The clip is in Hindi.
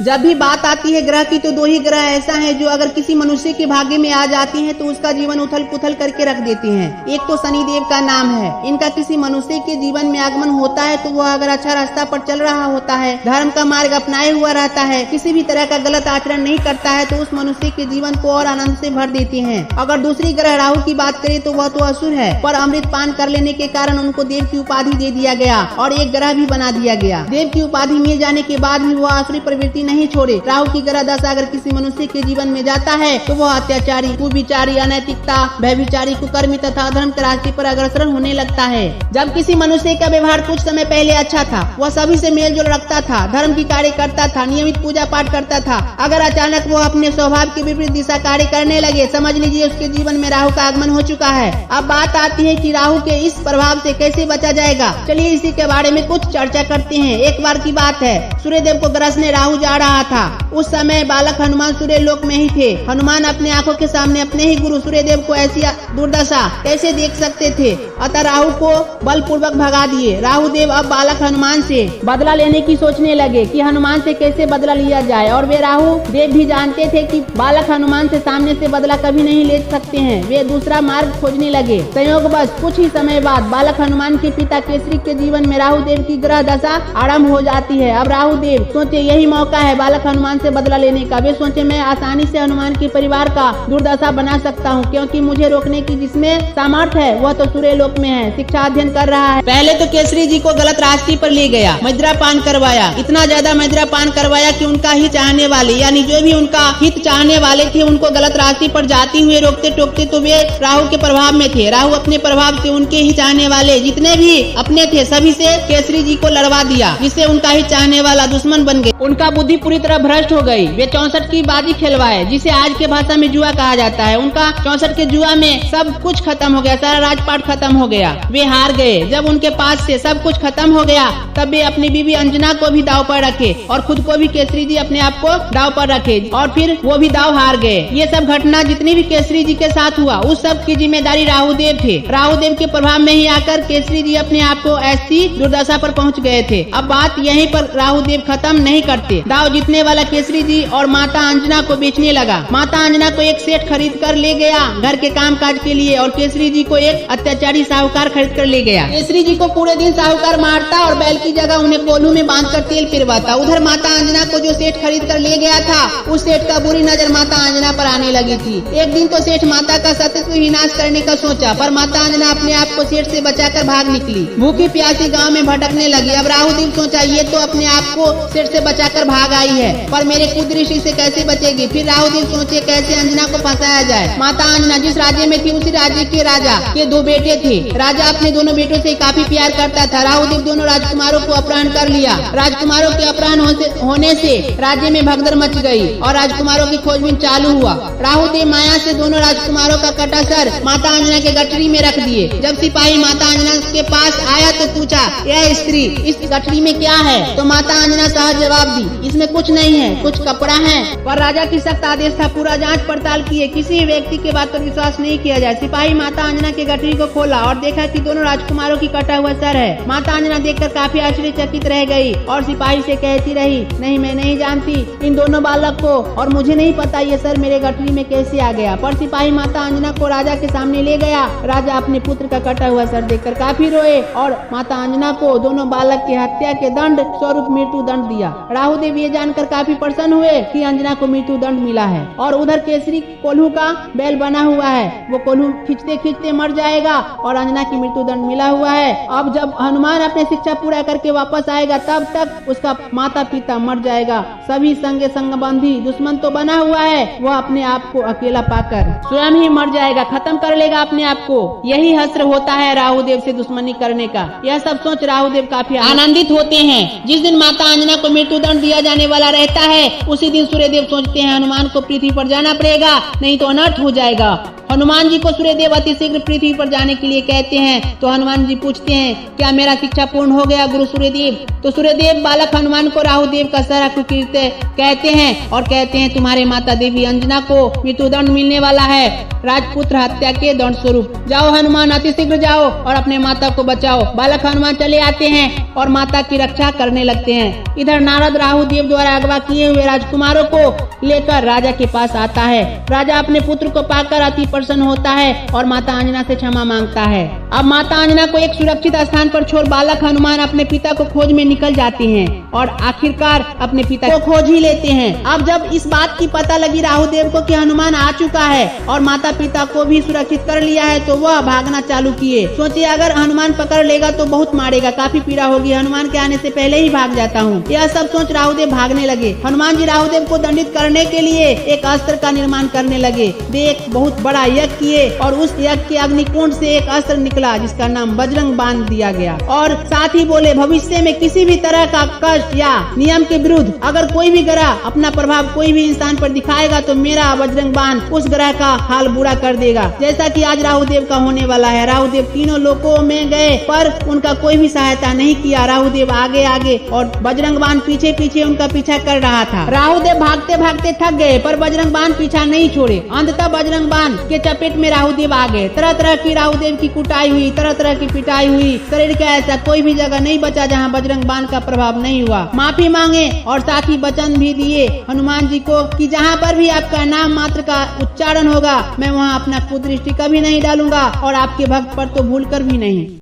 जब भी बात आती है ग्रह की तो दो ही ग्रह ऐसा है जो अगर किसी मनुष्य के भाग्य में आ जाते हैं तो उसका जीवन उथल पुथल करके रख देते हैं। एक तो शनिदेव का नाम है। इनका किसी मनुष्य के जीवन में आगमन होता है तो वह अगर अच्छा रास्ता पर चल रहा होता है, धर्म का मार्ग अपनाए हुआ रहता है, किसी भी तरह का गलत आचरण नहीं करता है तो उस मनुष्य के जीवन को और आनंद से भर देते हैं। अगर दूसरी ग्रह राहु की बात करें तो वह तो असुर है, पर अमृत पान कर लेने के कारण उनको देव की उपाधि दे दिया गया और एक ग्रह भी बना दिया गया। देव की उपाधि मिल जाने के बाद भी वह आसुरी प्रवृत्ति नहीं छोड़े। राहु की ग्रह दशा अगर किसी मनुष्य के जीवन में जाता है तो वह अत्याचारी, कुविचारी, अनैतिकता, व्यभिचारी, कुकर्मी तथा अधर्म के रास्ते पर अग्रसर होने लगता है। जब किसी मनुष्य का व्यवहार कुछ समय पहले अच्छा था, वह सभी से मेल जोल रखता था, धर्म की कार्य करता था, नियमित पूजा पाठ करता था, अगर अचानक वो अपने स्वभाव के विपरीत दिशा कार्य करने लगे, समझ लीजिए उसके जीवन में राहु का आगमन हो चुका है। अब बात आती है कि राहु के इस प्रभाव से कैसे बचा जाएगा। चलिए इसी के बारे में कुछ चर्चा करते हैं। एक बार की बात है, सूर्यदेव को ग्रसने राहु जा रहा था। उस समय बालक हनुमान सूर्य लोक में ही थे। हनुमान अपने आंखों के सामने अपने ही गुरु सूर्यदेव को ऐसी दुर्दशा कैसे देख सकते थे, अतः राहु को बलपूर्वक भगा दिए। राहु देव अब बालक हनुमान से बदला लेने की सोचने लगे कि हनुमान से कैसे बदला लिया जाए, और वे राहु देव भी जानते थे कि बालक हनुमान से सामने से बदला कभी नहीं ले सकते हैं। वे दूसरा मार्ग खोजने लगे। संयोगवश कुछ ही समय बाद बालक हनुमान के पिता केसरी के जीवन में राहु देव की ग्रह दशा आरंभ हो जाती है। अब राहु देव सोचे यही मौका है बालक हनुमान से बदला लेने का। वे सोचे मैं आसानी से हनुमान के परिवार का दुर्दशा बना सकता हूँ, क्योंकि मुझे रोकने की जिसमें सामर्थ्य है वह तो सूर्य लोक में है, शिक्षा अध्ययन कर रहा है। पहले तो केसरी जी को गलत रास्ते पर ले गया, मदिरा पान करवाया, इतना ज्यादा मदिरा पान करवाया कि उनका ही चाहने वाले यानी जो भी उनका हित चाहने वाले थे उनको गलत रास्ते पर जाते हुए रोकते टोकते तो वे राहु के प्रभाव में थे। राहु अपने प्रभाव से उनके ही चाहने वाले जितने भी अपने थे सभी से केसरी जी को लड़वा दिया, जिससे उनका ही चाहने वाला दुश्मन बन गए। उनका बुद्धि पूरी तरह भ्रष्ट हो गई। वे 64 की बाजी खेलवाए, जिसे आज के भाषा में जुआ कहा जाता है। उनका 64 के जुआ में सब कुछ खत्म हो गया, सारा राजपाट खत्म हो गया, वे हार गए। जब उनके पास से सब कुछ खत्म हो गया तब वे अपनी बीवी अंजना को भी दाव पर रखे और खुद को भी केसरी जी अपने आप को दाव पर रखे और फिर वो भी दाव हार गए। ये सब घटना जितनी भी केसरी जी के साथ हुआ उस सब की जिम्मेदारी राहुदेव थे। राहुदेव के प्रभाव में ही आकर केसरी जी अपने आप को ऐसी दुर्दशा पर पहुंच गए थे। अब बात यहीं पर राहुदेव खत्म नहीं करते। दाव जीतने वाला केसरी जी और माता अंजना को बेचने लगा। माता अंजना को एक सेठ खरीद कर ले गया घर के काम काज के लिए और केसरी जी को एक अत्याचारी साहूकार खरीद कर ले गया। केसरी जी को पूरे दिन साहूकार मारता और बैल की जगह उन्हें कोल्हू में बांधकर तेल पिरवाता। उधर माता अंजना को जो सेठ खरीद कर ले गया था उस सेठ का बुरी नजर माता अंजना पर आने लगी थी। एक दिन तो सेठ माता का सतत विनाश करने का सोचा, पर माता अंजना अपने आप को सेठ से बचाकर भाग निकली। भूखी प्यासी गांव में भटकने लगी। अब राहुदेव सोचा ये तो अपने आप को सेठ से बचाकर भाग आई है, पर मेरे कुदृष्टि से कैसे बचेगी। फिर राहुदेव सोचे कैसे अंजना को फंसाया जाए। माता अंजना जिस राज्य में थी उसी राज्य के राजा के दो बेटे थे। राजा अपने दोनों बेटों से काफी प्यार करता था। राहुदेव दोनों राजकुमारों को अपहरण कर लिया। राजकुमारों के अपहरण होने से राज्य में भगदड़ मच गई और राजकुमारों की खोजबीन चालू हुआ। राहुदेव माया से दोनों राजकुमारों का कटा सर माता अंजना के गठरी में रख दिए। जब सिपाही माता अंजना के पास आया तो पूछा यह स्त्री इस गठरी में क्या है, तो माता अंजना सहज जवाब दी इसमें कुछ नहीं है, कुछ कपड़ा है। पर राजा की सख्त आदेश था पूरा जांच पड़ताल किए, किसी व्यक्ति के बात पर विश्वास नहीं किया जाए। सिपाही माता अंजना के गठरी को खोला और देखा कि दोनों राजकुमारों की कटा हुआ सर है। माता अंजना देखकर काफी आश्चर्यचकित रह गई और सिपाही से कहती रही नहीं मैं नहीं जानती इन दोनों बालक को और मुझे नहीं पता ये सर मेरे गठरी में कैसे आ गया। पर सिपाही माता अंजना को राजा के सामने ले गया। राजा अपने पुत्र का कटा हुआ सर देखकर काफी रोए और माता अंजना को दोनों बालक की हत्या के दंड स्वरूप मृत्यु दंड दिया। राहुदेव ये जानकर काफी प्रसन्न हुए कि अंजना को मृत्यु दंड मिला है। और उधर केसरी कोल्हू का बैल बना हुआ है, वो कोल्हू खींचते खींचते मर जाएगा और अंजना की मृत्यु दंड मिला हुआ है। अब जब हनुमान अपने शिक्षा पूरा करके वापस आएगा तब तक उसका माता पिता मर जाएगा। सभी संगे संगबंधी दुश्मन तो बना हुआ है, वह अपने आप को अकेला पाकर स्वयं ही मर जाएगा, खत्म कर लेगा अपने आप को। यही हस्र होता है राहुदेव से दुश्मनी करने का। यह सब सोच राहुदेव काफी आनंदित होते हैं। जिस दिन माता अंजना को मृत्यु दंड दिया जाने वाला रहता है उसी दिन सूर्यदेव सोचते हैं हनुमान को पृथ्वी पर जाना पड़ेगा, नहीं तो अनर्थ हो जाएगा। हनुमान जी को सूर्यदेव अति शीघ्र पृथ्वी पर जाने के लिए लिए कहते हैं। तो हनुमान जी पूछते हैं, क्या मेरा शिक्षा पूर्ण हो गया गुरु सूर्यदेव? तो सूर्यदेव बालक हनुमान को राहुदेव का सारा कुकीर्ति कहते हैं और कहते हैं, तुम्हारे माता देवी अंजना को मृत्युदंड मिलने वाला है, राजपुत्र हत्या के दंड स्वरूप। जाओ हनुमान, अतिशीघ्र जाओ और अपने माता को बचाओ। बालक हनुमान चले आते हैं और माता की रक्षा करने लगते हैं। इधर नारद राहुदेव द्वारा अगवा किए हुए राजकुमारों को लेकर राजा के पास आता है। राजा अपने पुत्र को पाकर अति प्रसन्न होता है और माता अंजना से क्षमा मांगता है। अब माता अंजना को एक सुरक्षित स्थान पर छोड़ बालक हनुमान अपने पिता को खोज में निकल जाते हैं और आखिरकार अपने पिता को खोज ही लेते हैं। अब जब इस बात की पता लगी राहुदेव को कि हनुमान आ चुका है और माता पिता को भी सुरक्षित कर लिया है, तो वह भागना चालू किए। सोचे अगर हनुमान पकड़ लेगा तो बहुत मारेगा, काफी पीड़ा होगी, हनुमान के आने से पहले ही भाग जाता हूँ। यह सब सोच राहुदेव भागने लगे। हनुमान जी राहुदेव को दंडित करने के लिए एक अस्त्र का निर्माण करने लगे। वे एक बहुत बड़ा यज्ञ किए और उस यज्ञ के अग्निकुंड से एक अस्त्र निकला जिसका नाम बजरंग बाण दिया गया। और साथ ही बोले, भविष्य में किसी भी तरह का कष्ट या नियम के विरुद्ध अगर कोई भी ग्रह अपना प्रभाव कोई भी इंसान पर दिखाएगा तो मेरा बजरंग बाण उस ग्रह का हाल बुरा कर देगा। जैसा कि आज राहुदेव का होने वाला है। राहुदेव तीनों लोकों में गए पर उनका कोई भी सहायता नहीं किया। राहुदेव आगे आगे और बजरंग बाण पीछे पीछे उनका पीछा कर रहा था। राहुदेव भागते भागते थक गए पर बजरंग बाण पीछा नहीं छोड़े। अंततः बजरंग बाण के चपेट में राहुदेव आ गए। तरह तरह की राहुदेव की कुटाई हुई, तरह तरह की पिटाई हुई। शरीर का ऐसा कोई भी जगह नहीं बचा जहाँ बजरंग बाण का प्रभाव नहीं हुआ। माफी मांगे और साथ ही वचन भी दिए हनुमान जी को कि जहाँ पर भी आपका नाम मात्र का उच्चारण होगा मैं वहाँ अपना कुदृष्टि कभी नहीं डालूंगा और आपके भक्त पर तो भूल कर भी नहीं।